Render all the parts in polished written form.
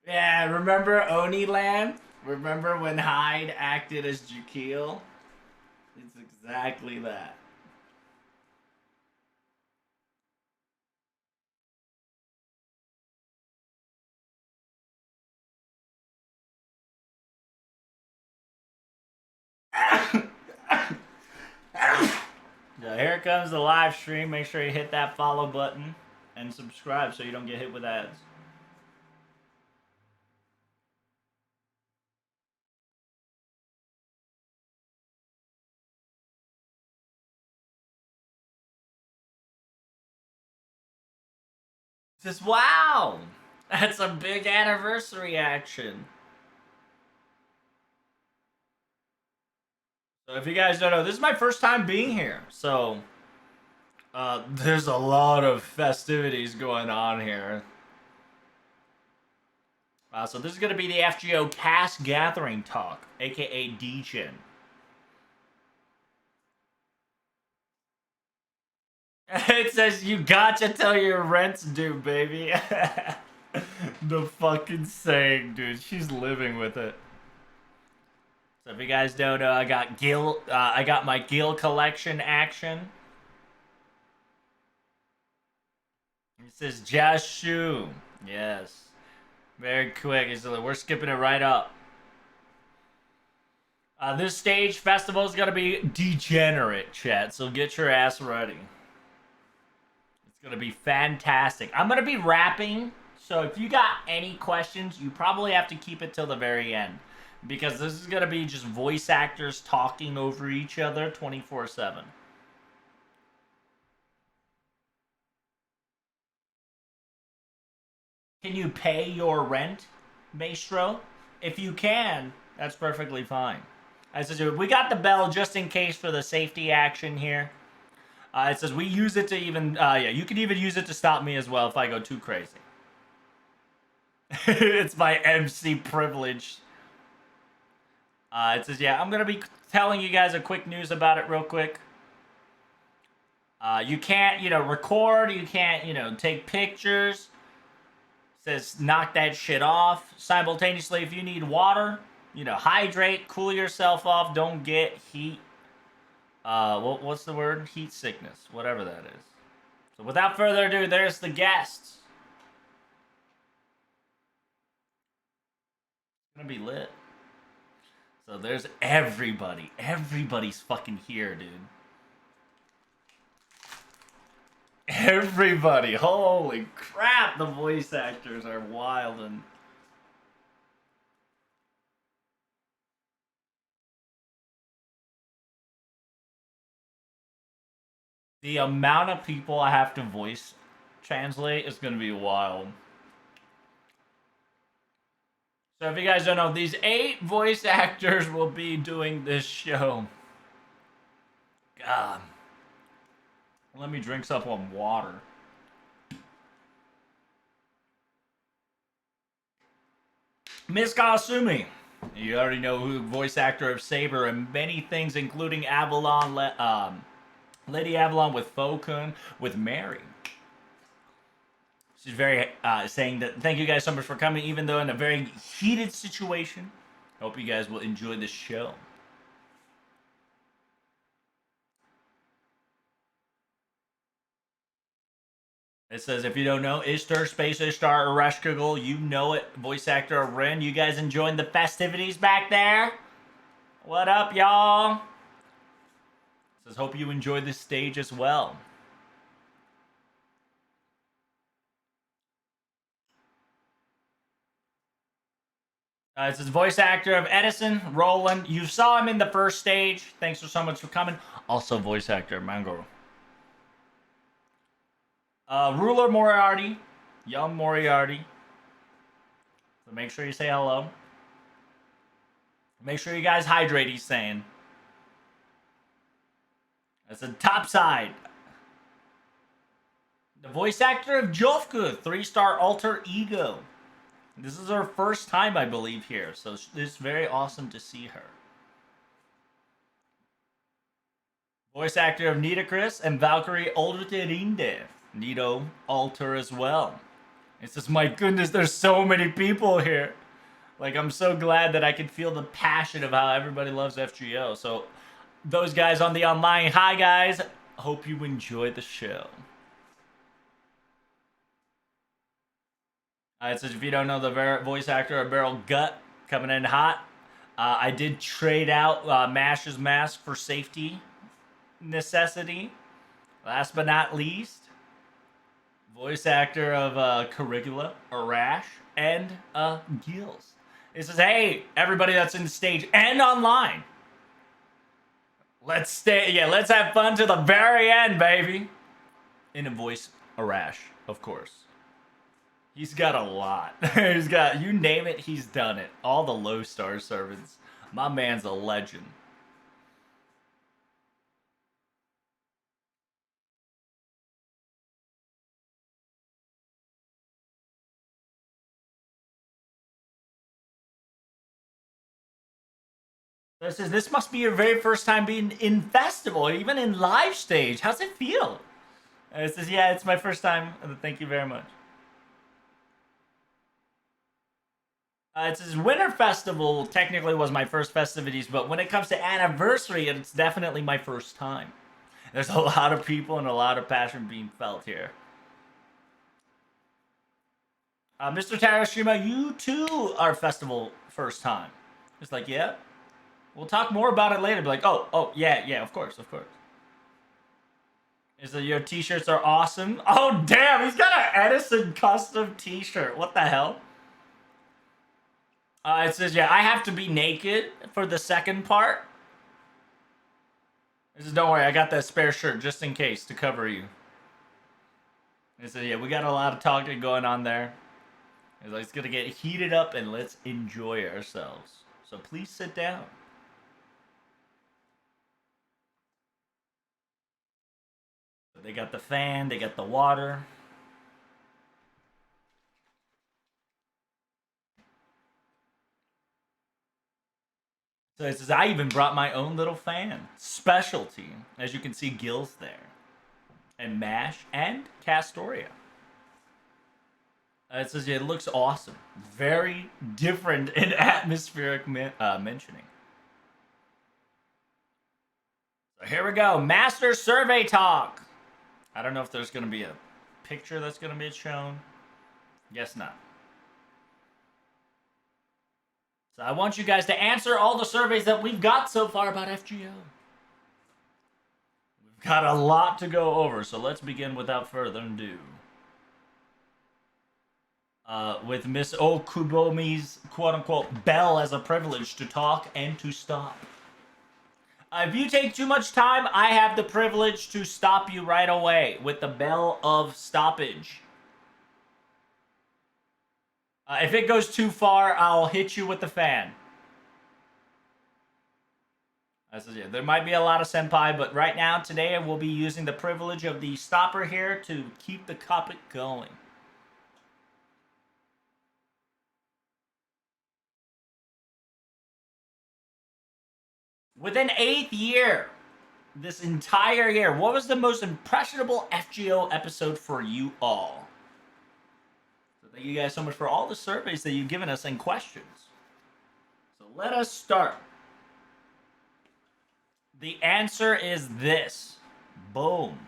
Yeah, remember Oniland? Remember when Hyde acted as Jekyll? It's exactly that. So here comes the live stream. Make sure you hit that follow button and subscribe so you don't get hit with ads. Says, wow, that's a big anniversary action. So if you guys don't know, this is my first time being here. So there's a lot of festivities going on here. So this is going to be the FGO Cast Gathering Talk, aka D-Gen. It says you gotcha till your rent's due, baby. The fucking saying, dude. She's living with it. So if you guys don't know, I got I got my Gil collection action. It says Jashu. Yes. Very quick. We're skipping it right up. This stage festival is gonna be degenerate, chat. So get your ass ready. It's gonna be fantastic. I'm gonna be rapping, so if you got any questions, you probably have to keep it till the very end, because this is gonna be just voice actors talking over each other 24/7. Can you pay your rent, Maestro? If you can, that's perfectly fine. I said, we got the bell just in case for the safety action here. It says we use it to even, yeah, you can even use it to stop me as well if I go too crazy. It's my MC privilege. It says, yeah, I'm going to be telling you guys a quick news about it real quick. You can't, record. You can't, take pictures. It says, knock that shit off. Simultaneously, if you need water, hydrate, cool yourself off. Don't get heat. What's the word? Heat sickness. Whatever that is. So without further ado, there's the guests. It's going to be lit. So there's everybody. Everybody's fucking here, dude. Everybody. Holy crap, the voice actors are wild. And the amount of people I have to voice translate is going to be wild. So if you guys don't know, these 8 voice actors will be doing this show. God. Let me drink some water. Miss Kasumi. You already know who voice actor of Saber and many things, including Avalon, Lady Avalon with Fokun, with Mary. She's very saying that thank you guys so much for coming, even though in a very heated situation. Hope you guys will enjoy the show. It says, if you don't know, Ishtar, Space Ishtar, Ereshkigal, you know it. Voice actor of Ren. You guys enjoying the festivities back there? What up, y'all? It says, hope you enjoy this stage as well. It says, voice actor of Edison, Roland. You saw him in the first stage. Thanks so much for coming. Also, voice actor of Mango. Ruler Moriarty. Young Moriarty. So make sure you say hello. Make sure you guys hydrate, he's saying. That's the top side. The voice actor of Jofka, 3-star alter ego. This is her first time, I believe, here. So it's very awesome to see her. Voice actor of Nita Chris and Valkyrie Olderterinde. Nito alter as well. It says, my goodness, there's so many people here. Like, I'm so glad that I can feel the passion of how everybody loves FGO. So, those guys on the online, hi guys. Hope you enjoyed the show. It says, if you don't know the voice actor of Beryl Gut coming in hot, I did trade out Mash's mask for safety necessity. Last but not least, voice actor of Caligula, Arash, and Gills. It says, hey, everybody that's in the stage and online. Let's have fun to the very end, baby. In a voice, Arash, of course. He's got a lot. He's got, you name it, he's done it. All the low star servants. My man's a legend. This must be your very first time being in festival, even in live stage. How's it feel? It says, yeah, it's my first time. Thank you very much. It says Winter Festival technically was my first festivities, but when it comes to anniversary, it's definitely my first time. There's a lot of people and a lot of passion being felt here. Mr. Tarashima, you too are festival first time. It's like, yeah. We'll talk more about it later. Be like, oh, yeah, of course. Is that your t-shirts are awesome? Oh, damn, he's got an Edison custom t-shirt. What the hell? It says, yeah, I have to be naked for the second part. It says, don't worry, I got that spare shirt just in case to cover you. It says, yeah, we got a lot of talking going on there. It's like, it's gonna get heated up and let's enjoy ourselves. So please sit down. They got the fan, they got the water. So it says, I even brought my own little fan. Specialty. As you can see, Gills there. And Mash and Castoria. It says, yeah, it looks awesome. Very different in atmospheric mentioning. So here we go. Master Survey Talk. I don't know if there's going to be a picture that's going to be shown. Guess not. So I want you guys to answer all the surveys that we've got so far about FGO. We've got a lot to go over, so let's begin without further ado. With Miss Okubomi's quote-unquote bell as a privilege to talk and to stop. If you take too much time, I have the privilege to stop you right away with the bell of stoppage. If it goes too far, I'll hit you with the fan. I said, yeah, there might be a lot of senpai, but right now, today, I will be using the privilege of the stopper here to keep the topic going. Within 8th year, this entire year, what was the most impressionable FGO episode for you all? So thank you guys so much for all the surveys that you've given us and questions. So let us start. The answer is this. Boom.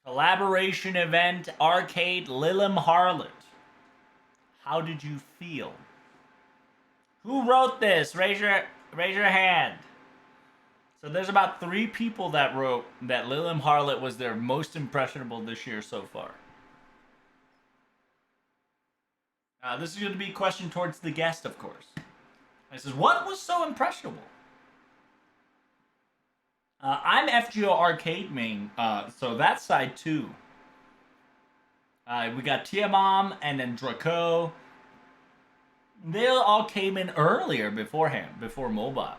Collaboration event, arcade, Lilim Harlot. How did you feel? Who wrote this? Raise your hand. So there's about 3 people that wrote that Lilim Harlot was their most impressionable this year so far. This is going to be a question towards the guest, of course. It says, what was so impressionable? I'm FGO Arcade main, so that side too. We got Tia Mom and then Draco. They all came in earlier beforehand, before mobile.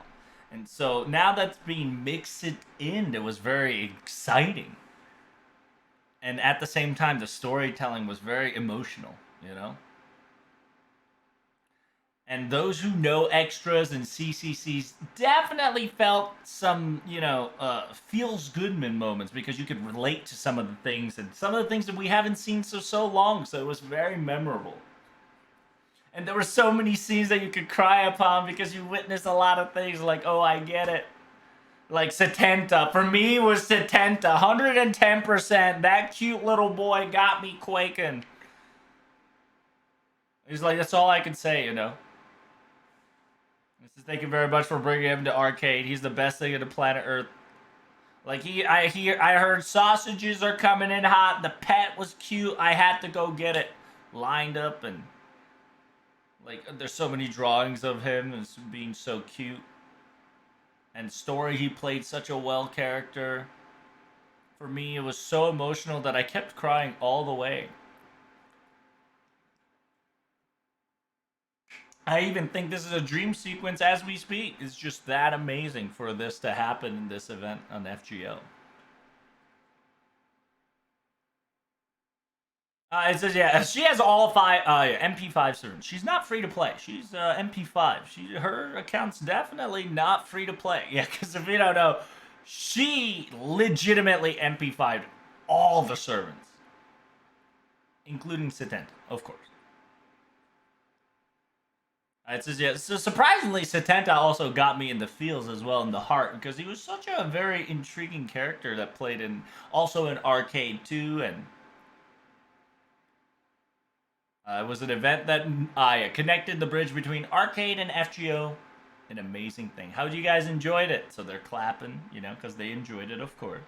And so now that's being mixed in, it was very exciting. And at the same time, the storytelling was very emotional, you know? And those who know extras and CCCs definitely felt some, feels goodman moments because you could relate to some of the things and some of the things that we haven't seen so long. So it was very memorable. And there were so many scenes that you could cry upon because you witnessed a lot of things like, oh, I get it. Like Setenta. For me, was Setenta. 110%. That cute little boy got me quaking. He's like, that's all I can say, This is thank you very much for bringing him to arcade. He's the best thing on the planet Earth. Like I heard sausages are coming in hot. The pet was cute. I had to go get it. Lined up and like there's so many drawings of him as being so cute. And story, he played such a well character. For me, it was so emotional that I kept crying all the way. I even think this is a dream sequence as we speak. It's just that amazing for this to happen in this event on FGO. It says, yeah, she has all five MP5 servers. She's not free to play. She's MP5. Her account's definitely not free to play. Yeah, because if you don't know, she legitimately MP5'd all the servants, including Setenta, of course. It says, yeah, so surprisingly, Setenta also got me in the feels as well, in the heart, because he was such a very intriguing character that played in, also in Arcade 2, and it was an event that connected the bridge between Arcade and FGO. An amazing thing. How you guys enjoyed it? So they're clapping, because they enjoyed it, of course.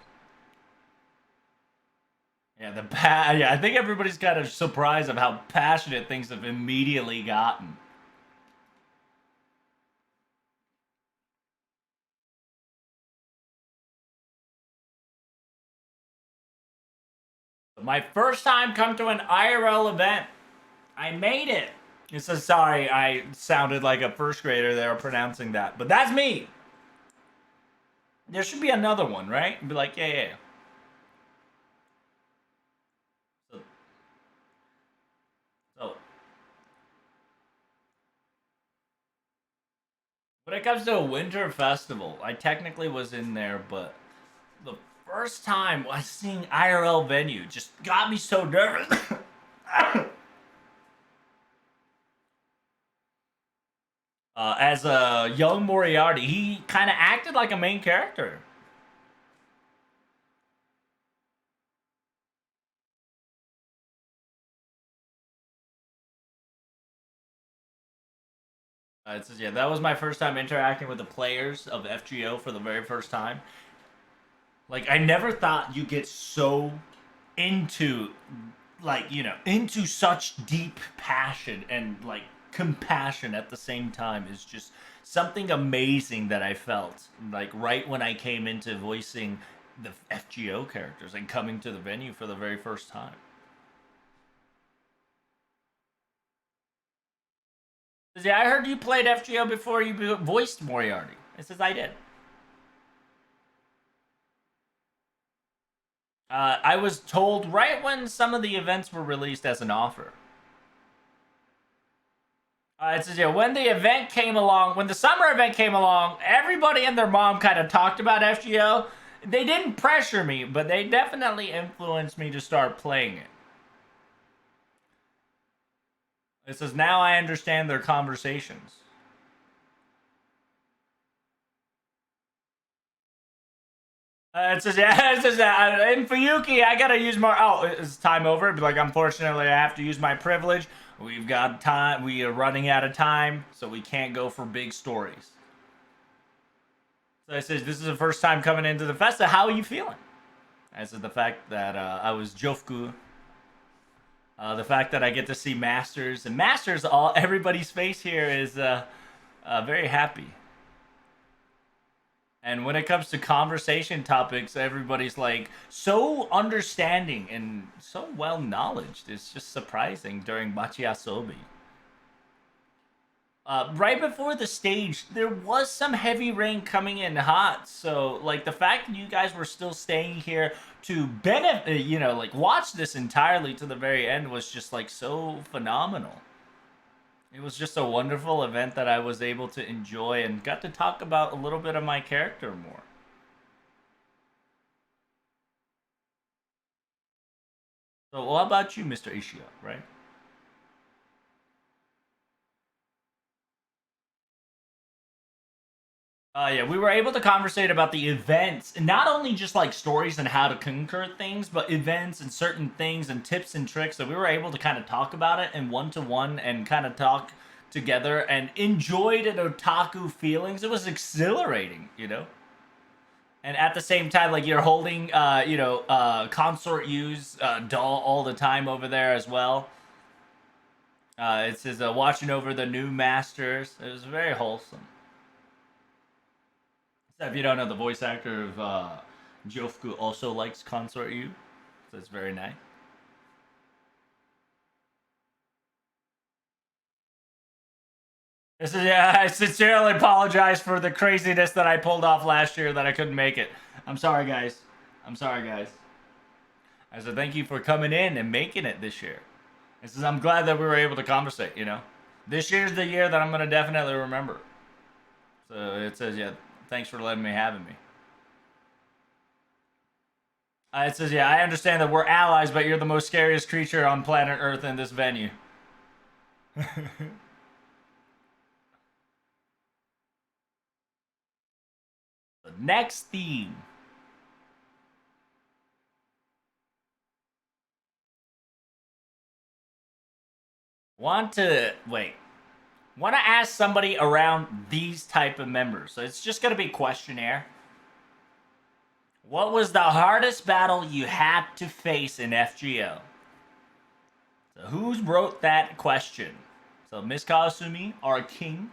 Yeah, I think everybody's kind of surprised of how passionate things have immediately gotten. My first time come to an IRL event. I made it. It says, sorry, I sounded like a first grader there pronouncing that. But that's me. There should be another one, right? Be like, yeah. So, when it comes to a winter festival, I technically was in there, but the first time I seeing IRL venue just got me so nervous. As a young Moriarty, he kind of acted like a main character. It says, yeah, that was my first time interacting with the players of FGO for the very first time. Like, I never thought you get so into, into such deep passion and, compassion at the same time is just something amazing that I felt, right when I came into voicing the FGO characters and coming to the venue for the very first time. Yeah, I heard you played FGO before you voiced Moriarty. It says I did. I was told right when some of the events were released as an offer. It says, yeah, when the event came along, when the summer event came along, everybody and their mom kind of talked about FGO. They didn't pressure me, but they definitely influenced me to start playing it. It says, now I understand their conversations. It says, yeah, it says, in Fuyuki, I gotta use more. Oh, is time over? It'd be like, unfortunately, I have to use my privilege. We've got time. We are running out of time, so we can't go for big stories. So it says, this is the first time coming into the festa. How are you feeling? This is the fact that I was Jofku. The fact that I get to see Masters. And Masters, everybody's face here is very happy. And when it comes to conversation topics, everybody's like so understanding and so well knowledged. It's just surprising during Machiasobi. Right before the stage, there was some heavy rain coming in hot. So, the fact that you guys were still staying here to benefit, watch this entirely to the very end was just, so phenomenal. It was just a wonderful event that I was able to enjoy and got to talk about a little bit of my character more. So, what about you, Mr. Ishio, right? Yeah, we were able to conversate about the events, and not only just like stories and how to conquer things, but events and certain things and tips and tricks. So we were able to kind of talk about it in one to one and kind of talk together and enjoyed an otaku feelings. It was exhilarating, you know. And at the same time, like you're holding, consort use doll all the time over there as well. It says watching over the new masters. It was very wholesome. So if you don't know, the voice actor of Jofuku also likes Consort U, so it's very nice. This is, yeah, I sincerely apologize for the craziness that I pulled off last year that I couldn't make it. I'm sorry, guys. I'm sorry, guys. I said thank you for coming in and making it this year. I says I'm glad that we were able to conversate. You know, this year's the year that I'm gonna definitely remember. So it says yeah, thanks for letting me having me. It says, yeah, I understand that we're allies, but you're the most scariest creature on planet Earth in this venue. The next theme. Want to, wait. Want to ask somebody around these type of members. So it's just going to be questionnaire. What was the hardest battle you had to face in FGO? So who wrote that question? So Miss Kawasumi, our king,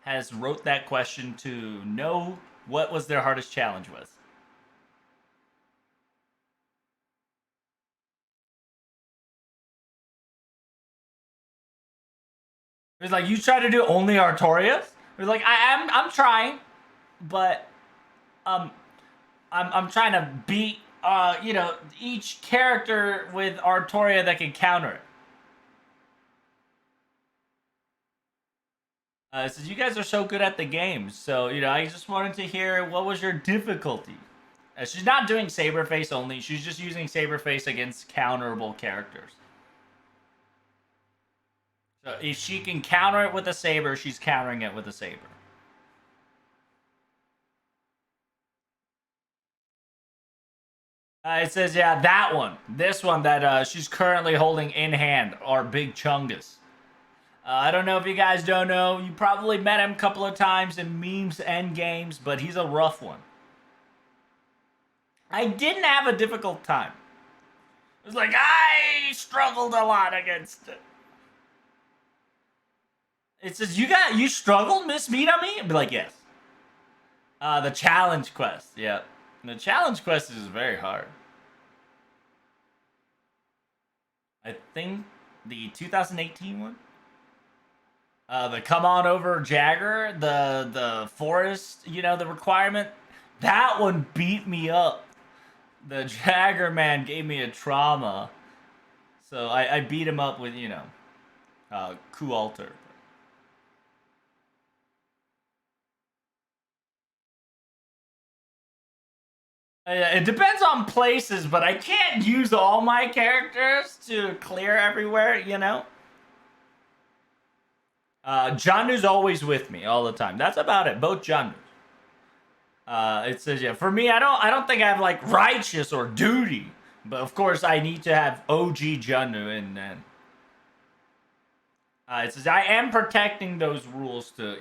has wrote that question to know what was their hardest challenge was. It was like you try to do only Artoria. It was like I'm trying, but um I'm trying to beat each character with Artoria that can counter it. Says you guys are so good at the game, so I just wanted to hear what was your difficulty. She's not doing Saberface only; she's just using Saberface against counterable characters. So if she can counter it with a saber, she's countering it with a saber. It says, yeah, that one. This one that she's currently holding in hand, our big Chungus. I don't know if you guys don't know. You probably met him a couple of times in memes and games, but he's a rough one. I didn't have a difficult time. It was like, I struggled a lot against it. It says, you struggled, Miss Minami? I'd be like, yes. The challenge quest, yeah. The challenge quest is very hard. I think the 2018 one. The come on over Jagger, the forest, the requirement. That one beat me up. The Jagger man gave me a trauma. So I beat him up with, Coup Alter. It depends on places, but I can't use all my characters to clear everywhere. Janu's always with me all the time. That's about it. Both Janus. It says yeah. For me, I don't think I have like righteous or duty, but of course I need to have OG Janu and then. It says I am protecting those rules to.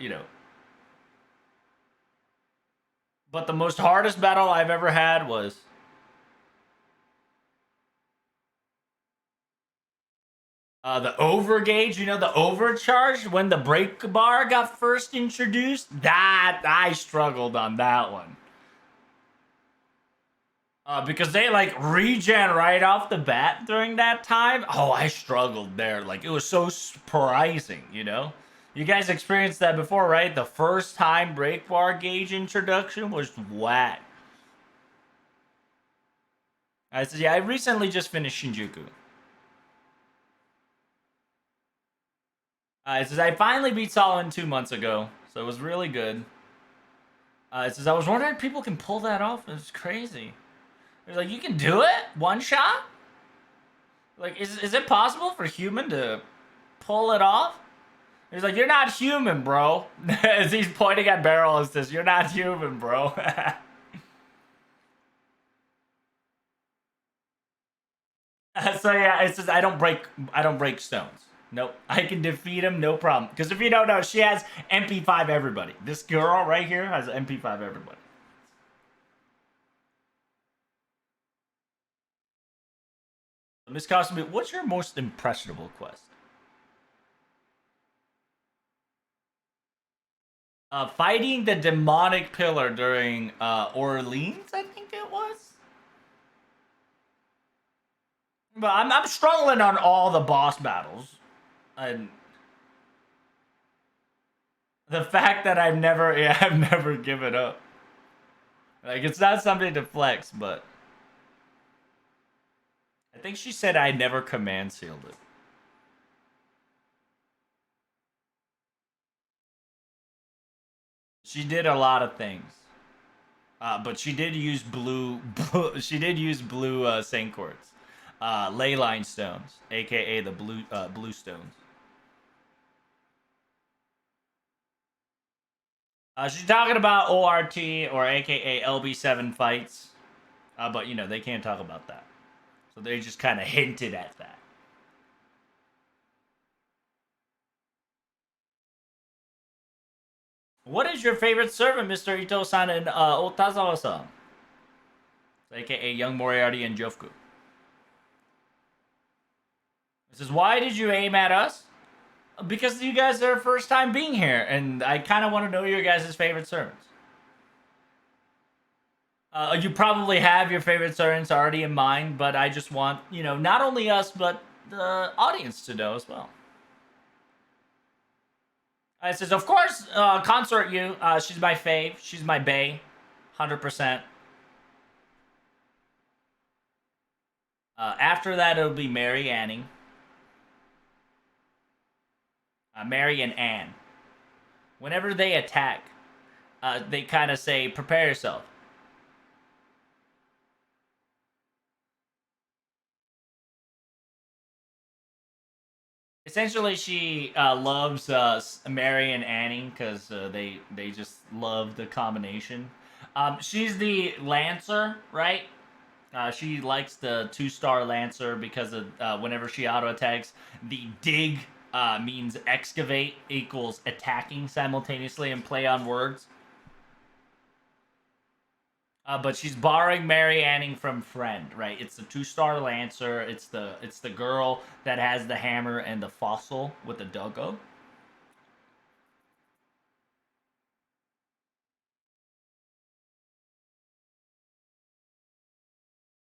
But the most hardest battle I've ever had was the overgauge, the overcharge when the break bar got first introduced. That I struggled on that one. Because they like regen right off the bat during that time. Oh, I struggled there. Like it was so surprising. You guys experienced that before, right? The first time break bar gauge introduction was whack. I said, yeah, I recently just finished Shinjuku. It says, I finally beat Solomon 2 months ago, so it was really good. It says, I was wondering if people can pull that off. It's crazy. It's like, you can do it? One shot? Like, is it possible for human to pull it off? He's like, you're not human, bro. As he's pointing at Beryl and says, you're not human, bro. So yeah, it says I don't break stones. Nope. I can defeat him, no problem. Because if you don't know, she has MP5 everybody. This girl right here has MP5 everybody. Miss Costume, what's your most impressionable quest? Fighting the demonic pillar during Orleans, I think it was. But I'm struggling on all the boss battles, and the fact that I've never given up. Like, it's not something to flex, but I think she said I never command sealed it. She did a lot of things, but she did use she did use blue Saint quartz, ley line stones, aka the blue stones. She's talking about ORT or aka LB7 fights, but you know they can't talk about that, so they just kind of hinted at that. What is your favorite servant, Mr. Ito-san and Otazawa-san? AKA Young Moriarty and Jofku. It says, why did you aim at us? Because you guys are first time being here, and I kind of want to know your guys' favorite servants. You probably have your favorite servants already in mind, but I just want, you know, not only us, but the audience to know as well. It says, of course, Consort you. She's my fave. She's my bae. 100%. After that, it'll be Mary Anning. Mary and Anne. Whenever they attack, they kind of say, prepare yourself. Essentially, she loves Mary and Annie because they just love the combination. She's the Lancer, right? She likes the 2-star Lancer because of whenever she auto attacks, the dig means excavate equals attacking simultaneously and play on words. But she's borrowing Mary Anning from Friend, right? It's the 2-star Lancer. It's the girl that has the hammer and the fossil with the doggo.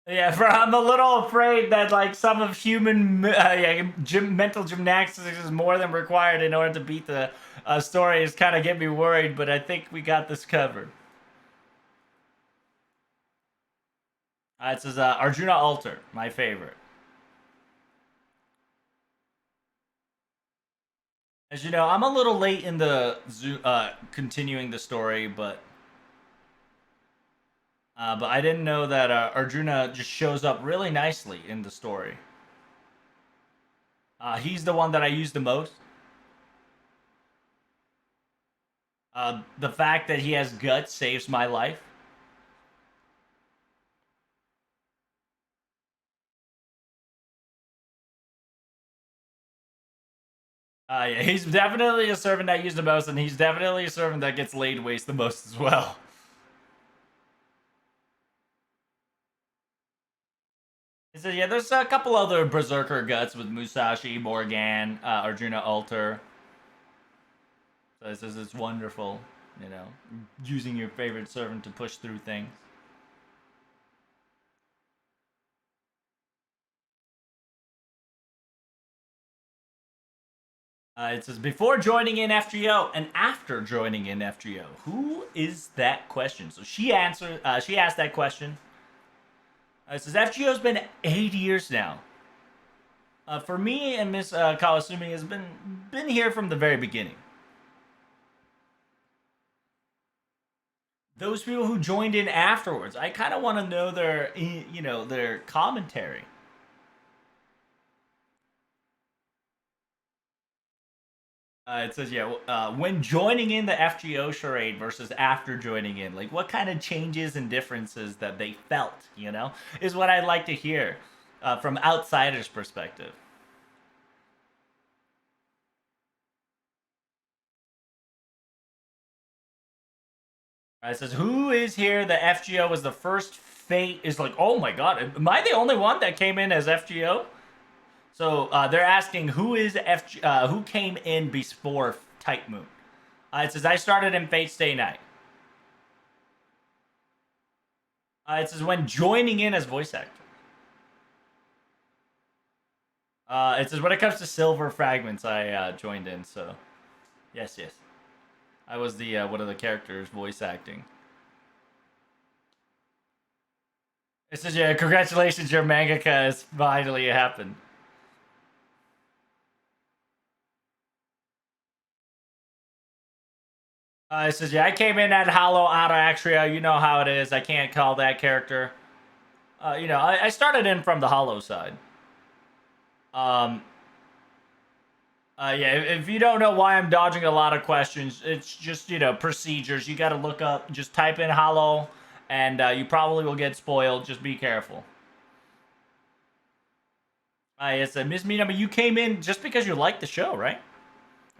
Yeah, I'm a little afraid that like some of human mental gymnastics is more than required in order to beat the story. Is kind of get me worried, but I think we got this covered. It says Arjuna Alter, my favorite. As you know, I'm a little late in the continuing the story, but I didn't know that Arjuna just shows up really nicely in the story. He's the one that I use the most. The fact that he has guts saves my life. Yeah, he's definitely a servant I use the most, and he's definitely a servant that gets laid waste the most as well. So yeah, there's a couple other Berserker guts with Musashi, Morgan, Arjuna Alter. So this is wonderful, you know, using your favorite servant to push through things. It says before joining in FGO and after joining in FGO. Who is that question? So she answered. She asked that question. It says FGO's been 8 years now. For me and Miss Kawasumi has been here from the very beginning. Those people who joined in afterwards, I kind of want to know their their commentary. It says, yeah, when joining in the FGO charade versus after joining in, like what kind of changes and differences that they felt, is what I'd like to hear from outsiders' perspective. It says, who is here? The FGO was the first fate. Is like, oh my god, am I the only one that came in as FGO? So they're asking who came in before Type Moon. It says I started in Fate Stay Night. It says when joining in as voice actor. It says when it comes to Silver Fragments, I joined in. So yes, yes, I was the one of the characters voice acting. It says yeah, congratulations, your mangaka has finally happened. It says yeah, I came in at Hollow Auto Actria. You know how it is. I can't call that character. I started in from the Hollow side. Um, yeah, if you don't know why I'm dodging a lot of questions, it's just, procedures. You got to look up, just type in Hollow, and you probably will get spoiled. Just be careful. Yes, Miss Minami, you came in just because you liked the show, right?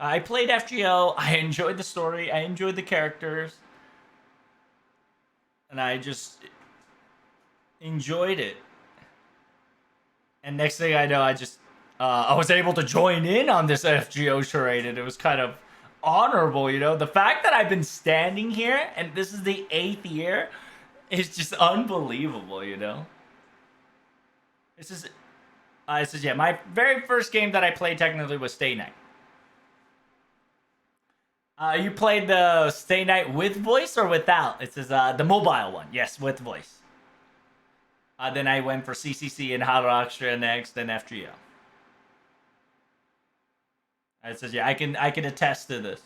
I played FGO. I enjoyed the story. I enjoyed the characters. And I just enjoyed it. And next thing I know, I was able to join in on this FGO charade, and it was kind of honorable, The fact that I've been standing here, and this is the 8th year, is just unbelievable. This is, yeah, my very first game that I played technically was Stay Night. You played the Stay Night with voice or without? It says the mobile one. Yes, with voice. Then I went for CCC and Hot Extra next, then FGO. It says, yeah, I can attest to this.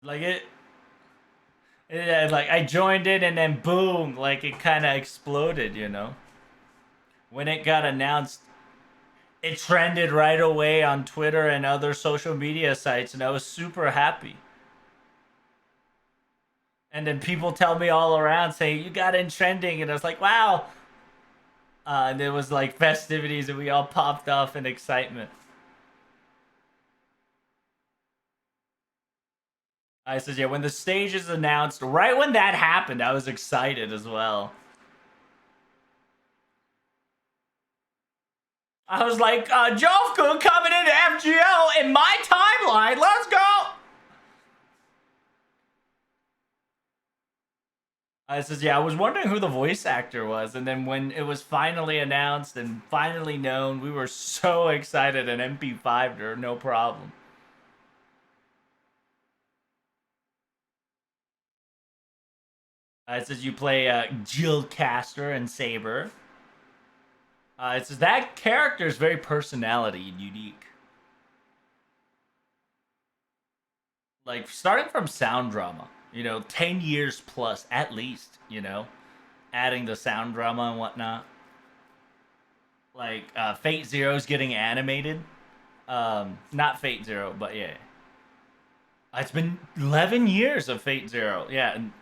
Like like I joined it and then boom, like it kind of exploded. When it got announced, it trended right away on Twitter and other social media sites, and I was super happy. And then people tell me all around saying you got in trending, and I was like, wow. And there was like festivities, and we all popped off in excitement. I said, yeah, when the stage is announced, right when that happened, I was excited as well. I was like, Jovku coming into FGO in my timeline. Let's go. I says, yeah, I was wondering who the voice actor was. And then when it was finally announced and finally known, we were so excited and MP5'd her, no problem. It says you play Jill Caster and Saber. It says that character is very personality and unique. Like starting from sound drama, 10 years plus at least, adding the sound drama and whatnot. Like Fate Zero's getting animated. Not Fate Zero, but yeah. It's been 11 years of Fate Zero. Yeah, and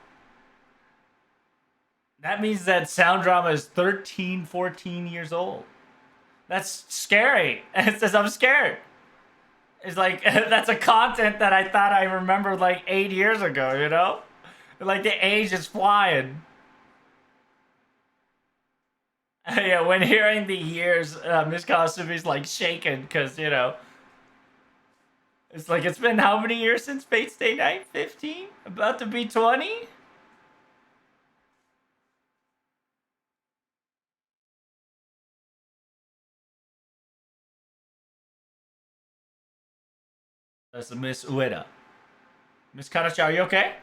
that means that sound drama is 13, 14 years old. That's scary. It says I'm scared. It's like that's a content that I thought I remembered like 8 years ago. Like the age is flying. Yeah, when hearing the years, Miss Kasumi's like shaken because it's like it's been how many years since Fate Stay Night? 15? About to be 20? That's Miss Ueda. Miss Karacha, are you okay?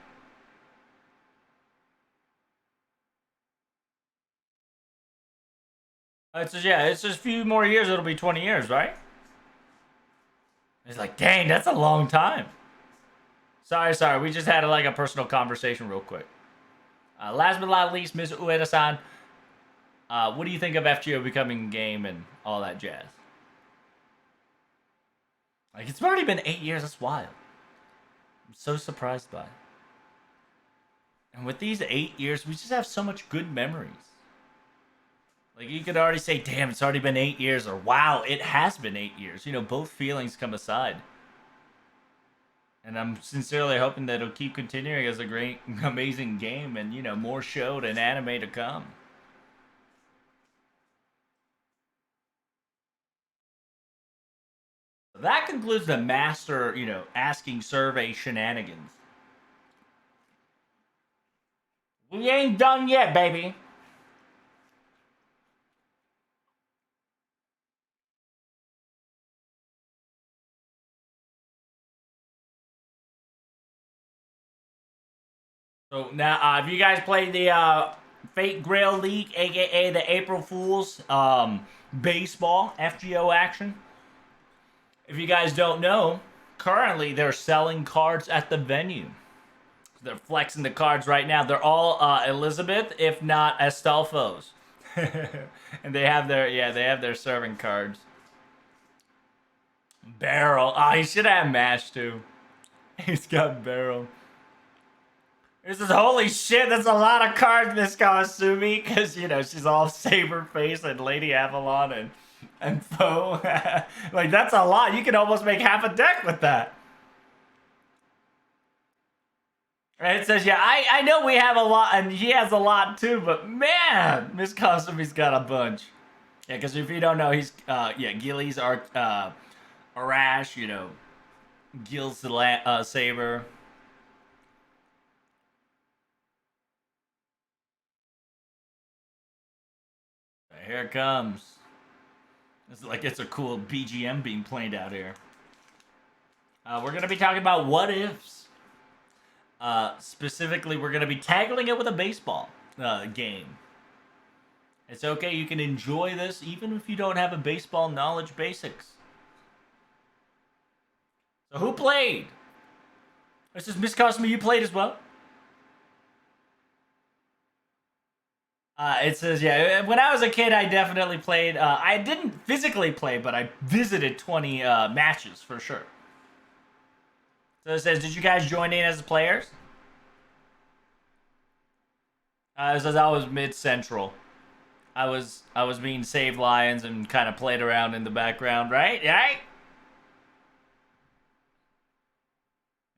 It's just, yeah, it's just a few more years. It'll be 20 years, right? It's like, dang, that's a long time. Sorry. We just had like a personal conversation real quick. Last but not least, Ms. Ueda-san, what do you think of FGO becoming a game and all that jazz? Like, it's already been 8 years. That's wild. I'm so surprised by it. And with these 8 years, we just have so much good memories. Like, you could already say, damn, it's already been 8 years, or wow, it has been 8 years. You know, both feelings come aside. And I'm sincerely hoping that it'll keep continuing as a great, amazing game and, you know, more show and anime to come. That concludes the master, you know, asking survey shenanigans. We ain't done yet, baby. So now, have you guys played the Fate Grail League, aka the April Fools baseball FGO action? If you guys don't know, currently they're selling cards at the venue. They're flexing the cards right now. They're all Elizabeth, if not Astolfo's, and they have their serving cards. Barrel. Oh, he should have Mash too. He's got Barrel. This is holy shit. That's a lot of cards, Miss Kawasumi, because you know she's all Saber Face and Lady Avalon and Foe. Like that's a lot. You can almost make half a deck with that. And it says, yeah, I know we have a lot, and he has a lot too, but man, Miss Kawasumi's got a bunch. Yeah, because if you don't know, he's Gilly's Arash, you know, Gil's Saber. Here it comes. It's like it's a cool BGM being played out here. We're going to be talking about what ifs. Specifically, we're going to be tackling it with a baseball game. It's okay, you can enjoy this even if you don't have a baseball knowledge basics. So who played? This is Miss Cosme, you played as well? It says, yeah, when I was a kid, I definitely played. I didn't physically play, but I visited 20 matches for sure. So it says, did you guys join in as players? It says I was mid-central. I was being saved lions and kind of played around in the background, right? Right?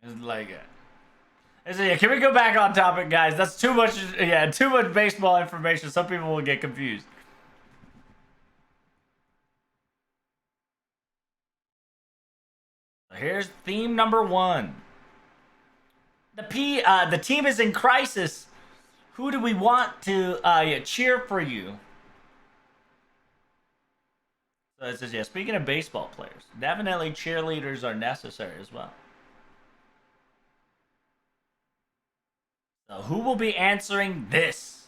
It's like it. Yeah, can we go back on topic, guys? That's too much. Yeah, too much baseball information. Some people will get confused. Here's theme number 1. The team is in crisis. Who do we want to cheer for you? So it says, yeah. Speaking of baseball players, definitely cheerleaders are necessary as well. So who will be answering this?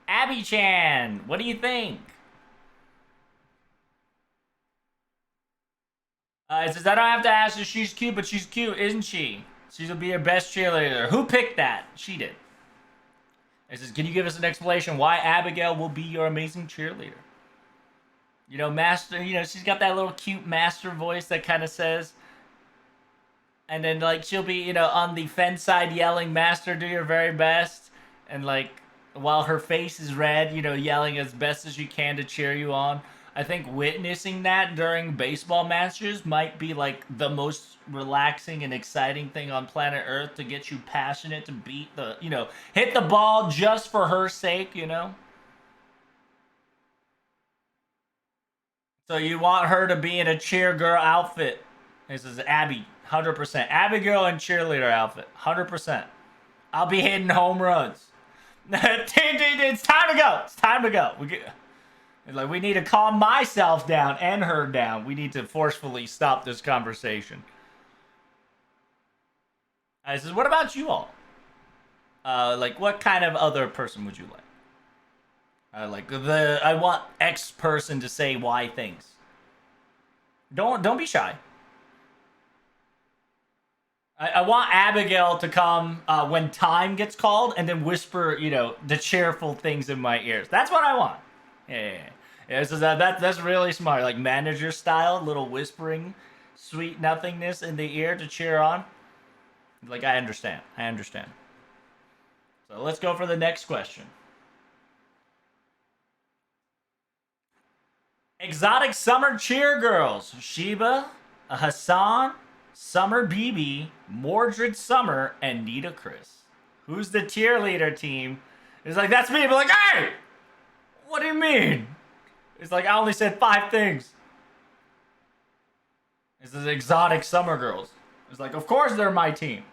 Abby-chan, what do you think? It says, I don't have to ask if she's cute, but she's cute, isn't she? She'll be your best cheerleader. Who picked that? She did. It says, can you give us an explanation why Abigail will be your amazing cheerleader? You know, Master, you know, she's got that little cute Master voice that kind of says, and then, like, she'll be, you know, on the fence side yelling, Master, do your very best. And, like, while her face is red, you know, yelling as best as you can to cheer you on. I think witnessing that during baseball matches might be, like, the most relaxing and exciting thing on planet Earth to get you passionate to beat the, you know, hit the ball just for her sake, you know? So you want her to be in a cheer girl outfit. This is Abby. 100%. Abigail and cheerleader outfit. 100%. I'll be hitting home runs. It's time to go. It's time to go. We need to calm myself down and her down. We need to forcefully stop this conversation. I says, what about you all? Like, what kind of other person would you like? I want X person to say Y things. Don't be shy. I want Abigail to come when time gets called and then whisper, the cheerful things in my ears. That's what I want. Yeah. So that's really smart. Like manager style, little whispering, sweet nothingness in the ear to cheer on. Like, I understand. So let's go for the next question. Exotic summer cheer girls. Sheba, Hassan, Summer BB, Mordred Summer, and Nita Chris. Who's the cheerleader team? It's like, that's me. But like, hey! What do you mean? It's like, I only said 5 things. This is exotic summer girls. It's like, of course they're my team.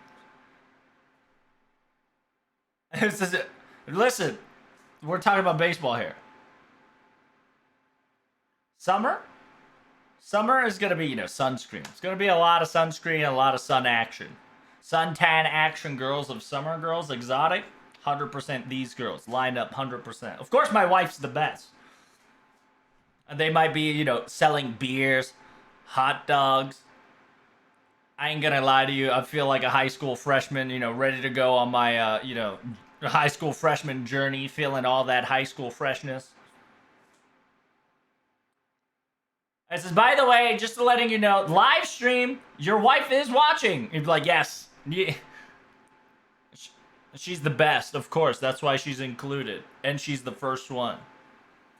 Listen, we're talking about baseball here. Summer is going to be, sunscreen. It's going to be a lot of sunscreen, a lot of sun action. Suntan action girls of summer girls, exotic, 100% these girls. Lined up 100%. Of course, my wife's the best. And they might be, selling beers, hot dogs. I ain't going to lie to you. I feel like a high school freshman, ready to go on my, high school freshman journey, feeling all that high school freshness. I says, by the way, just letting you know, live stream, your wife is watching. You'd be like, yes. Yeah. She's the best, of course. That's why she's included. And she's the first one.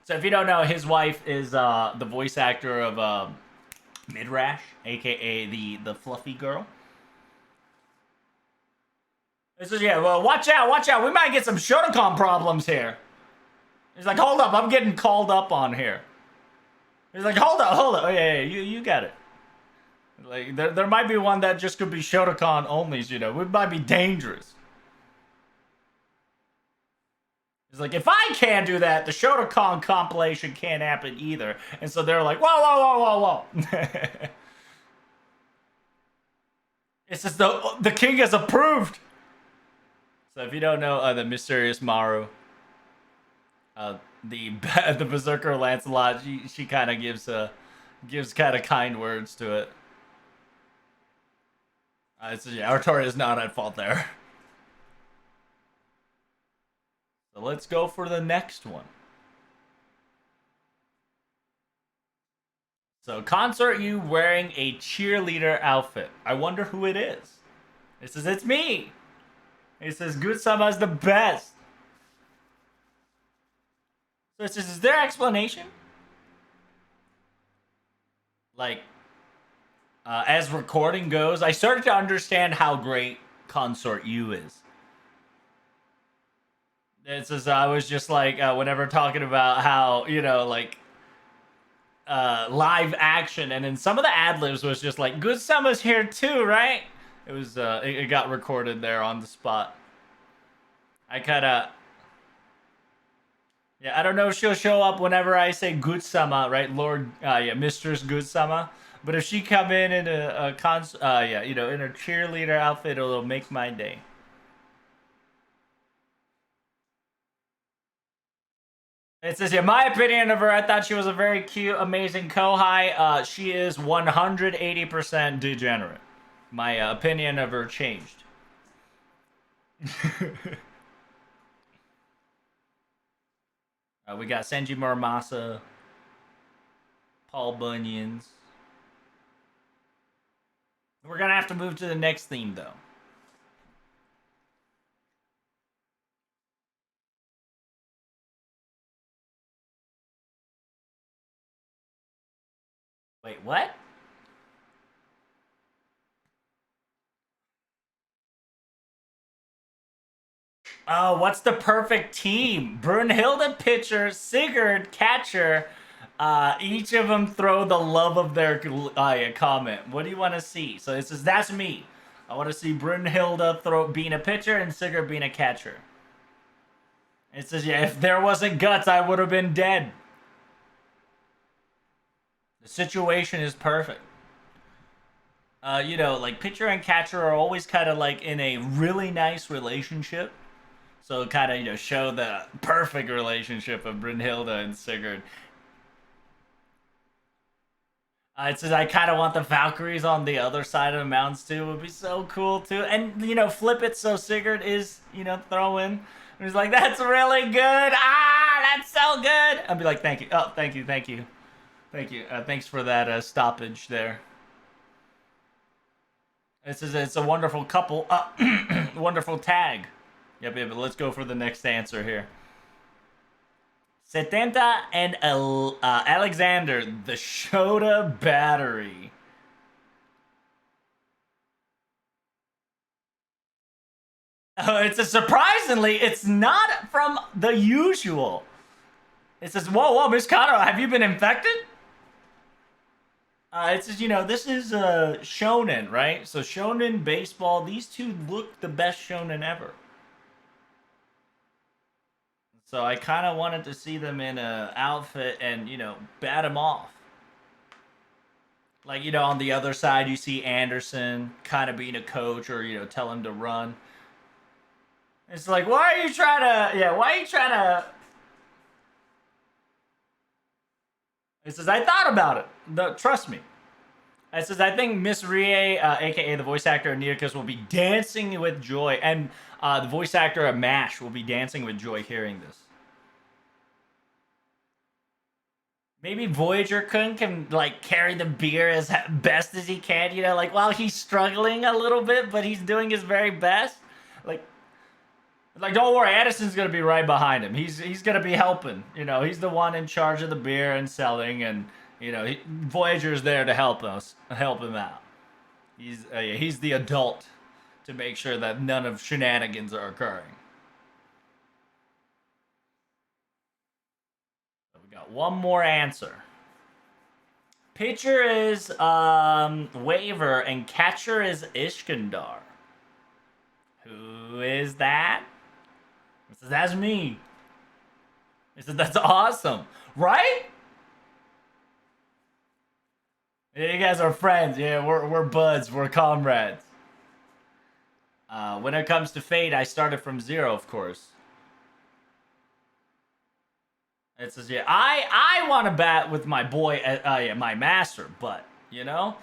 So if you don't know, his wife is the voice actor of Midrash, a.k.a. the fluffy girl. It says, yeah, well, watch out. We might get some Shotokan problems here. He's like, hold up, I'm getting called up on here. He's like, hold up. Oh, yeah, you got it. Like, there might be one that just could be Shotokan onlys, It might be dangerous. He's like, if I can't do that, the Shotokan compilation can't happen either. And so they're like, whoa. It says the king has approved. So if you don't know, the mysterious Maru, the berserker Lancelot, she kind of gives kind of kind words to it. So yeah, Artoria is not at fault there. So let's go for the next one. So consort you wearing a cheerleader outfit. I wonder who it is. It says it's me. It says Good-sama's the best. So it says, is there explanation? Like, as recording goes, I started to understand how great Consort U is. It says, I was just like, whenever talking about how, live action, and then some of the ad-libs was just like, Good-sama's here too, right? It was, it got recorded there on the spot. I don't know if she'll show up whenever I say Good-sama, right? Mistress Good-sama. But if she come in a in a cheerleader outfit, it'll make my day. It says, yeah, my opinion of her, I thought she was a very cute, amazing Kohai. She is 180% degenerate. My opinion of her changed. We got Senji Muramasa, Paul Bunyan's. We're gonna have to move to the next theme, though. Wait, what? Oh, what's the perfect team? Brunhilde pitcher, Sigurd catcher. Each of them throw the love of their comment. What do you want to see? So it says, that's me. I want to see Brunhilde being a pitcher and Sigurd being a catcher. It says, yeah, if there wasn't guts, I would have been dead. The situation is perfect. You know, like pitcher and catcher are always kind of like in a really nice relationship. So kind of, you know, show the perfect relationship of Brynhilde and Sigurd. It says I kind of want the Valkyries on the other side of the mountains too. It would be so cool too. And you know, flip it so Sigurd is, you know, throwing. And he's like, "That's really good. Ah, that's so good." I'd be like, "Thank you. Oh, thank you, thank you, thank you. Thanks for that stoppage there." It says it's a wonderful couple. Wonderful tag. Yep. Let's go for the next answer here. Setenta and Alexander, the Shota battery. It's a surprisingly, it's not from the usual. It says, whoa, Miss Connor, have you been infected? It says, you know, this is shonen, right? So shonen, baseball, these two look the best shonen ever. So I kind of wanted to see them in a outfit and, you know, bat them off. Like, you know, on the other side, you see Anderson kind of being a coach or, you know, tell him to run. It's like, why are you trying to, yeah, why are you trying to. It says, I thought about it. No, trust me. It says, I think Miss Rie, aka the voice actor of Nearcus, will be dancing with joy. And the voice actor of MASH will be dancing with joy hearing this. Maybe Voyager Kun can like carry the beer as best as he can, you know, like while he's struggling a little bit, but he's doing his very best. Like don't worry, Edison's gonna be right behind him. He's gonna be helping. You know, he's the one in charge of the beer and selling, and you know, Voyager's there to help him out. He's the adult to make sure that none of shenanigans are occurring. So we got one more answer. Pitcher is Waver and catcher is Ishkandar. Who is that? It says, that's me. It says, that's awesome. Right? Yeah, you guys are friends. Yeah, we're buds. We're comrades. When it comes to Fate, I started from zero, of course. It says, yeah, I want to bat with my boy, yeah, my master, but, you know?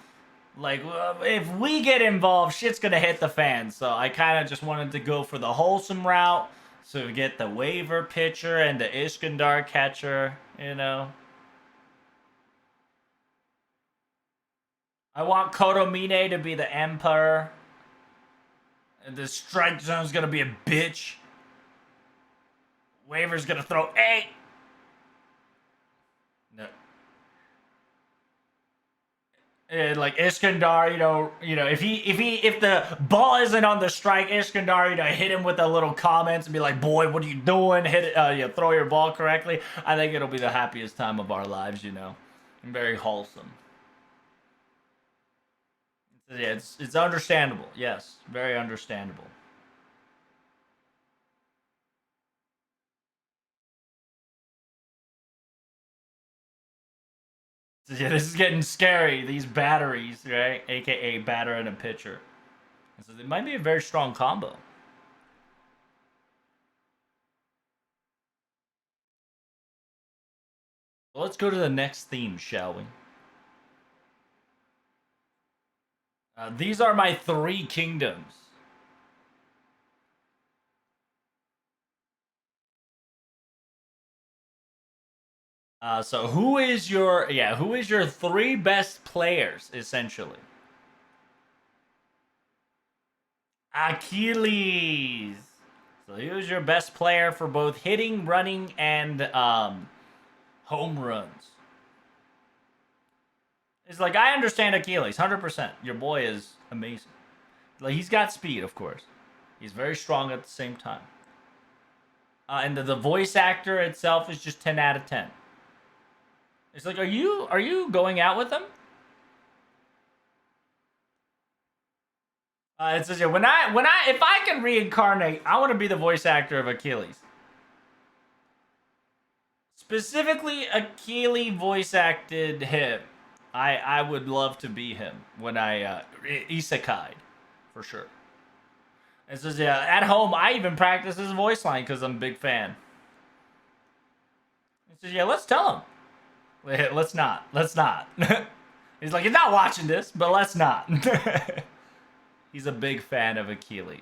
Like, if we get involved, shit's gonna hit the fan. So I kind of just wanted to go for the wholesome route. So we get the waiver pitcher and the Iskandar catcher, you know. I want Kotomine to be the emperor. And the strike zone's gonna be a bitch. Waiver's gonna throw 8. No. Like Iskandar, you know, if the ball isn't on the strike, Iskandar, you know, hit him with the little comments and be like, "Boy, what are you doing? Hit it, you know, throw your ball correctly." I think it'll be the happiest time of our lives, you know, and very wholesome. Yeah, it's understandable. Yes, very understandable. So, yeah, this is getting scary. These batteries, right? AKA batter and a pitcher. So it might be a very strong combo. Well, let's go to the next theme, shall we? These are my 3 kingdoms. So who is your 3 best players essentially? Achilles. So who's your best player for both hitting, running, and home runs? It's like I understand Achilles 100%. Your boy is amazing. Like he's got speed, of course. He's very strong at the same time. And the voice actor itself is just 10 out of 10. It's like, are you going out with him? It says, yeah, if I can reincarnate, I want to be the voice actor of Achilles. Specifically, Achilles voice acted him. I would love to be him when I isekai'd, for sure. It says, yeah, at home, I even practice his voice line because I'm a big fan. It says, yeah, let's tell him. Wait, let's not. Let's not. He's like, he's not watching this, but let's not. He's a big fan of Achilles.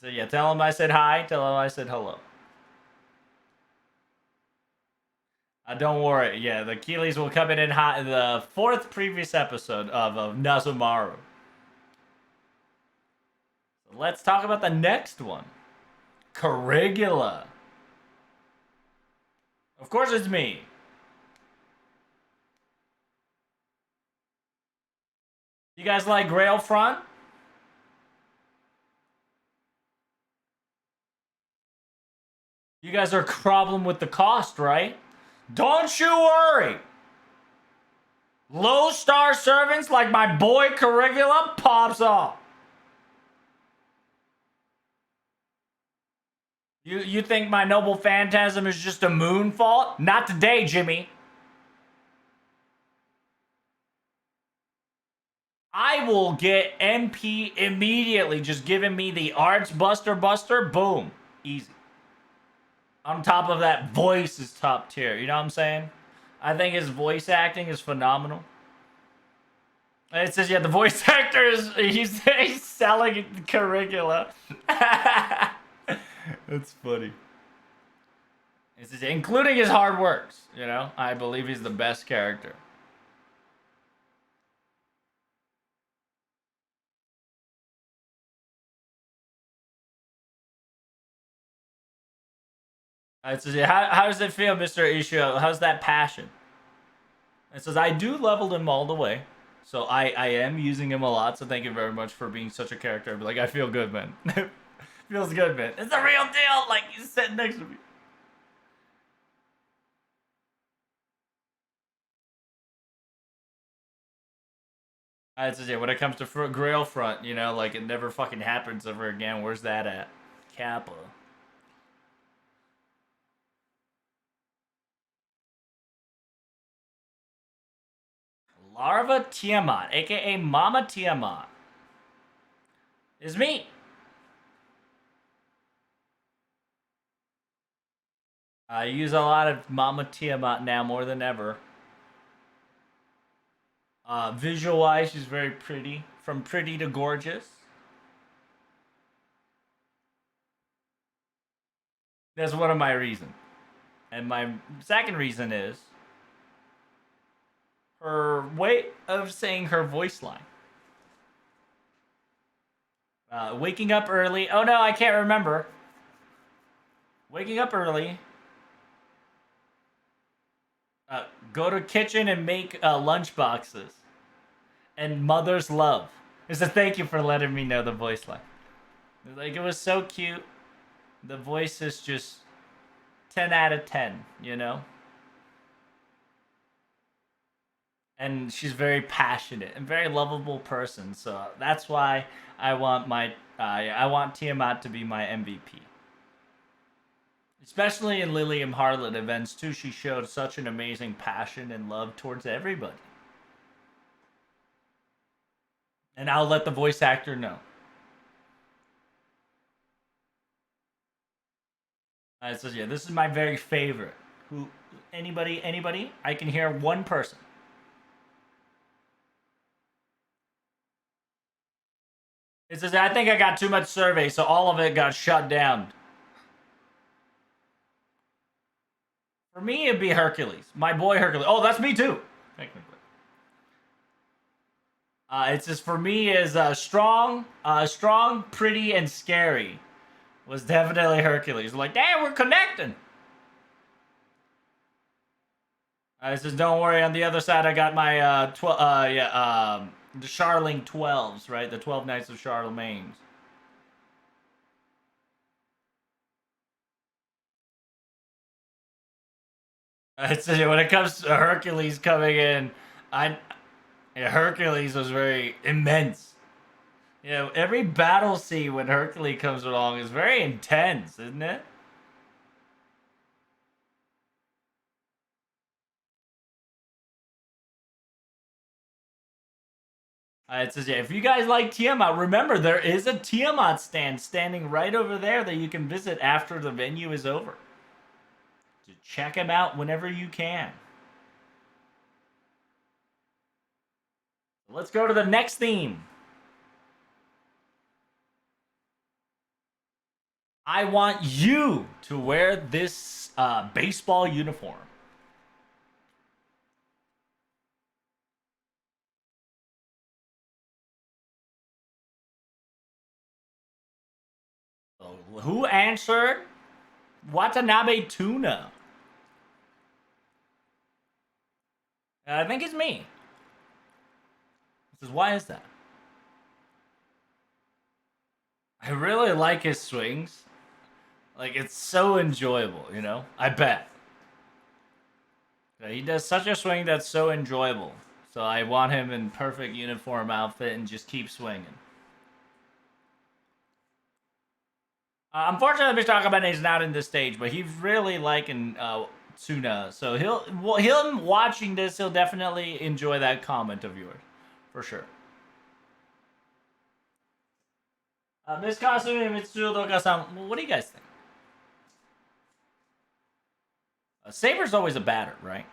So yeah, tell him I said hi. Tell him I said hello. Don't worry. Yeah, the Achilles will come in hot in the fourth previous episode of Nazumaru. So let's talk about the next one. Caligula. Of course it's me. You guys like Grail Front? You guys are a problem with the cost, right? Don't you worry. Low star servants like my boy Caligula pops off. You think my noble phantasm is just a moon fault? Not today, Jimmy. I will get MP immediately. Just giving me the Arts Buster. Boom. Easy. On top of that, voice is top tier. You know what I'm saying? I think his voice acting is phenomenal. It says, yeah, the voice actor is... He's selling Caligula. That's funny. It says, including his hard works. You know? I believe he's the best character. It says, how does it feel, Mr. Ishio? How's that passion? It says, I do leveled him all the way. So I am using him a lot. So thank you very much for being such a character. Like, I feel good, man. Feels good, man. It's a real deal. Like, he's sitting next to me. It says, yeah, when it comes to Grail Front, you know, like, it never fucking happens ever again. Where's that at? Kappa. Larva Tiamat, aka Mama Tiamat, is me. I use a lot of Mama Tiamat now more than ever. Visual-wise, she's very pretty. From pretty to gorgeous. That's one of my reasons. And my second reason is her way of saying her voice line. Waking up early. Oh no, I can't remember. Waking up early. Go to kitchen and make lunch boxes. And mother's love. It's a thank you for letting me know the voice line. Like, it was so cute. The voice is just 10 out of 10, you know? And she's very passionate and very lovable person. So that's why I want Tiamat to be my MVP. Especially in Lilium Harlot events too, she showed such an amazing passion and love towards everybody. And I'll let the voice actor know. It says, yeah, this is my very favorite. Who? Anybody? I can hear one person. It says, I think I got too much survey, so all of it got shut down. For me, it'd be Hercules. My boy Hercules. Oh, that's me too. Technically. It says, for me is strong, pretty, and scary. Was definitely Hercules. Like, damn, we're connecting. It says, don't worry. On the other side, I got my the Charling 12s, right? The 12 Knights of Charlemagne's. It says, when it comes to Hercules coming in, Hercules was very immense. You know, every battle scene when Hercules comes along is very intense, isn't it? It says, yeah, if you guys like Tiamat, remember there is a Tiamat stand standing right over there that you can visit after the venue is over. So check him out whenever you can. Let's go to the next theme. I want you to wear this baseball uniform. So, who answered? Watanabe Tuna. I think it's me. It says, why is that? I really like his swings. Like, it's so enjoyable, you know? I bet. He does such a swing that's so enjoyable. So I want him in perfect uniform outfit and just keep swinging. Unfortunately, Mr. Akabane is not in this stage, but he's really liking Tsuna. So him watching this, he'll definitely enjoy that comment of yours. For sure. Miss Kasumi Mitsudoka-san, what do you guys think? Saber's always a batter, right?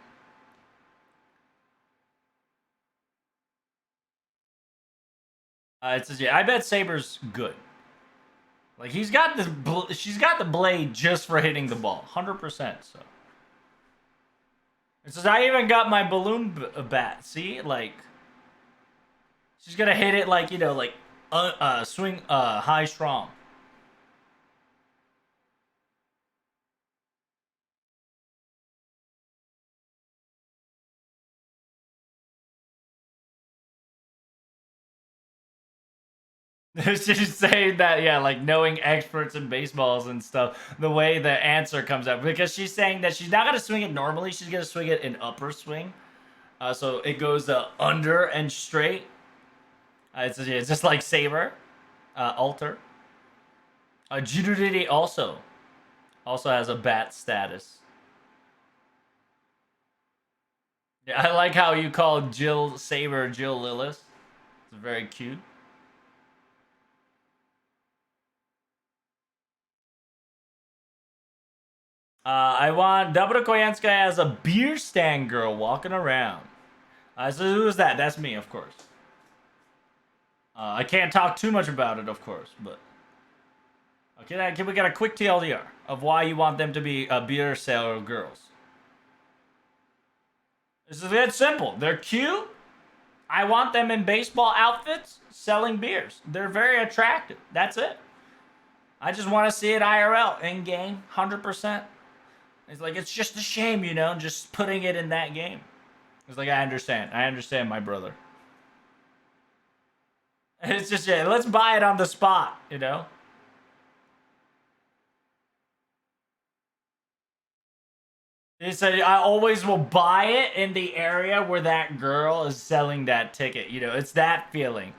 It says, yeah, I bet Saber's good. Like, she's got the blade just for hitting the ball. 100%, so. It says, I even got my balloon bat. See? Like, she's gonna hit it like, you know, like, swing, high strong. She's saying that, yeah, like knowing experts in baseballs and stuff, the way the answer comes out. Because she's saying that she's not going to swing it normally, she's going to swing it in upper swing. So it goes under and straight. It's just like Saber, Alter. Jiruriri also has a bat status. Yeah, I like how you call Jill Saber Jill Lillis. It's very cute. I want Dabra Koyanskaya as a beer stand girl walking around. So who is that? That's me, of course. I can't talk too much about it, of course, but... Okay, can we get a quick TLDR of why you want them to be beer seller girls? This is that simple. They're cute. I want them in baseball outfits selling beers. They're very attractive. That's it. I just want to see it IRL, in-game, 100%. It's like, it's just a shame, you know, just putting it in that game. It's like, I understand, my brother. It's just, yeah, let's buy it on the spot, you know? He said, I always will buy it in the area where that girl is selling that ticket. You know, it's that feeling.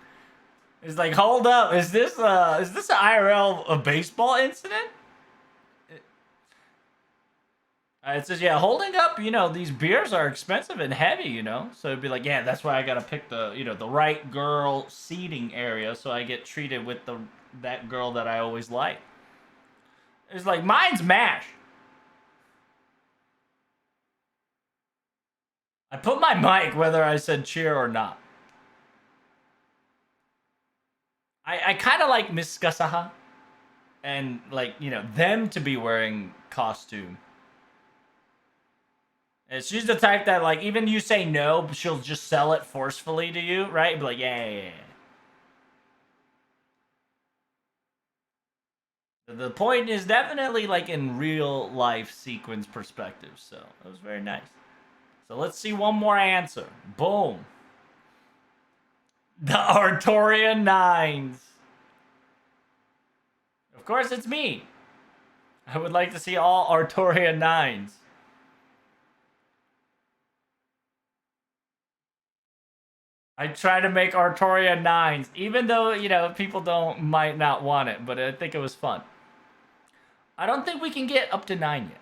It's like, hold up, is this an IRL a baseball incident? It says, yeah, holding up, you know, these beers are expensive and heavy, you know? So it'd be like, yeah, that's why I gotta pick the, you know, the right girl seating area so I get treated with that girl that I always like. It's like, mine's MASH. I put my mic whether I said cheer or not. I kind of like Miss Gasaha and, like, you know, them to be wearing costume. And she's the type that, like, even you say no, she'll just sell it forcefully to you, right? Be like, yeah. The point is definitely, like, in real life sequence perspective, so it was very nice. So let's see one more answer. Boom. The Artoria 9s. Of course, it's me. I would like to see all Artoria 9s. I try to make Artoria 9s, even though, you know, people might not want it, but I think it was fun. I don't think we can get up to 9 yet.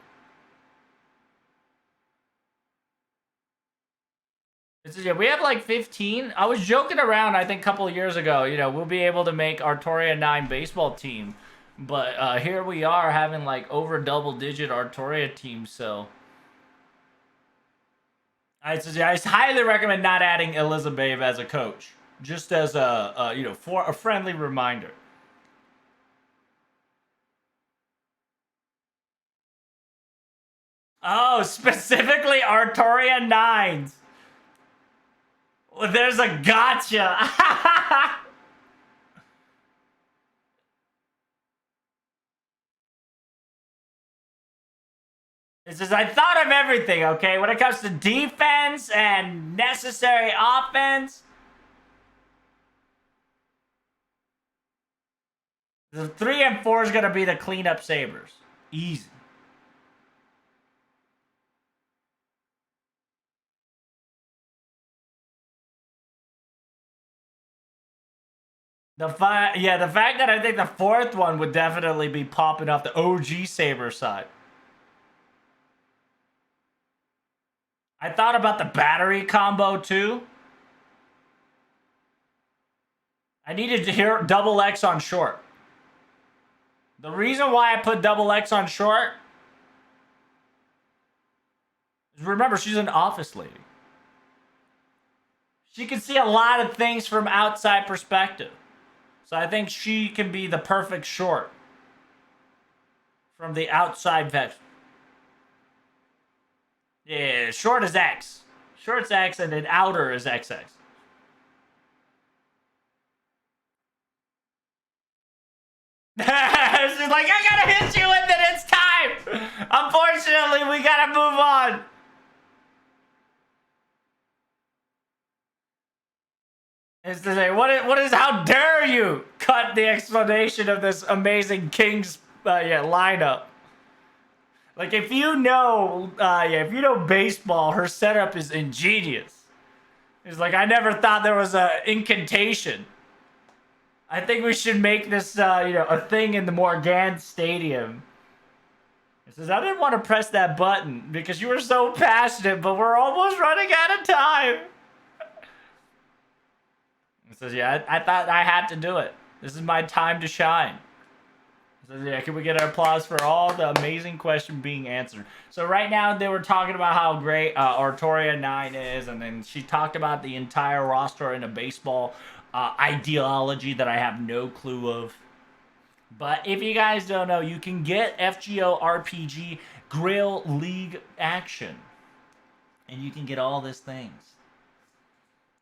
Yeah, we have like 15. I was joking around, I think, a couple of years ago. We'll be able to make Artoria 9 baseball team. But here we are having like over double-digit Artoria teams. So I highly recommend not adding Elizabeth as a coach, just as for a friendly reminder. Oh, specifically Artoria 9s. Well, there's a gotcha. It's just I thought of everything, okay? When it comes to defense and necessary offense, the 3 and 4 is gonna be the cleanup Sabres. Easy. The fact that I think the 4th one would definitely be popping off the OG Sabre side. I thought about the battery combo too. I needed to hear double X on short. The reason why I put double X on short is, remember, she's an office lady. She can see a lot of things from outside perspective. So I think she can be the perfect short from the outside vector. Yeah, short is X. Short's X, and then outer is XX. She's like, I gotta hit you with it. It's time. Unfortunately, we gotta move on. Is to say, what is? How dare you cut the explanation of this amazing Kings lineup? Like, if you know baseball, her setup is ingenious. It's like, I never thought there was a incantation. I think we should make this a thing in the Morgan Stadium. It says, I didn't want to press that button because you were so passionate, but we're almost running out of time. It says, yeah, I thought I had to do it. This is my time to shine. It says, yeah, can we get an applause for all the amazing questions being answered? So right now they were talking about how great Artoria 9 is, and then she talked about the entire roster in a baseball ideology that I have no clue of. But if you guys don't know, you can get FGO RPG Grill League action. And you can get all these things.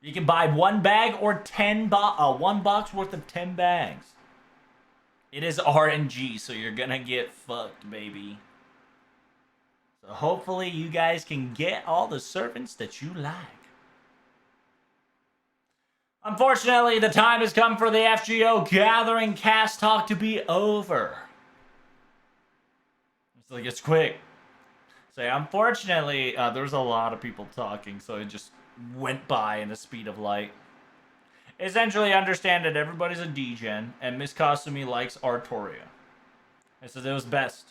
You can buy 1 bag or 1 box worth of 10 bags. It is RNG, so you're gonna get fucked, baby. So hopefully you guys can get all the servants that you like. Unfortunately, the time has come for the FGO Gathering Cast Talk to be over. It's like, it's quick. So yeah, unfortunately, there's a lot of people talking, so it just went by in the speed of light. Essentially, understand that everybody's a degen, and Miss Kasumi likes Artoria. It says it was best.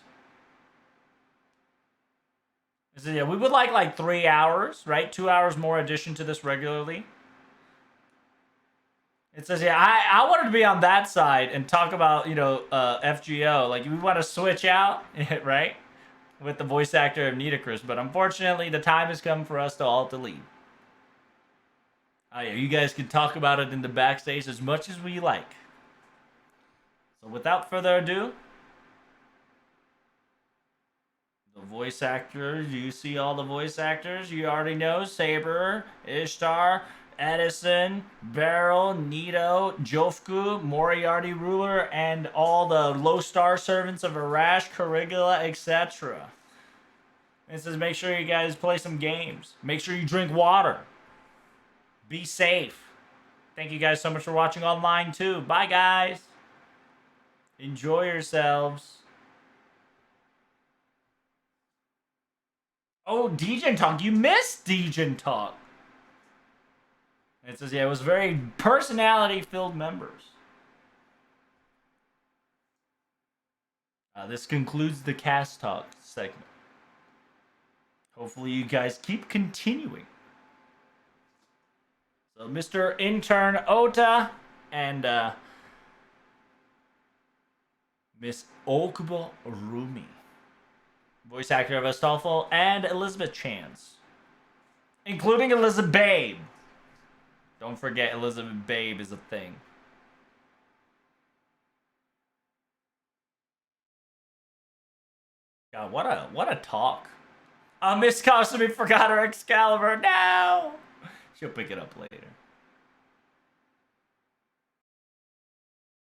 It says, yeah, we would like 3 hours, right? 2 hours more addition to this regularly. It says, yeah, I wanted to be on that side and talk about, FGO. Like, we want to switch out, right? With the voice actor of Nitocris. But unfortunately, the time has come for us to all to leave. Oh, yeah, you guys can talk about it in the backstage as much as we like. So without further ado, the voice actors, you see all the voice actors? You already know Saber, Ishtar, Edison, Beryl, Nito, Jofku, Moriarty Ruler, and all the low star servants of Arash, Caligula, etc. It says make sure you guys play some games. Make sure you drink water. Be safe. Thank you guys so much for watching online too. Bye guys. Enjoy yourselves. Oh, Degen Talk. You missed Degen Talk. It says, yeah, it was very personality-filled members. This concludes the Cast Talk segment. Hopefully you guys keep continuing. So Mr. Intern Ota and Miss Okubo Rumi. Voice actor of Astolfo and Elizabeth Chance. Including Elizabeth Babe. Don't forget Elizabeth Babe is a thing. God, what a talk. Miss Cosby forgot her Excalibur. No! She'll pick it up later.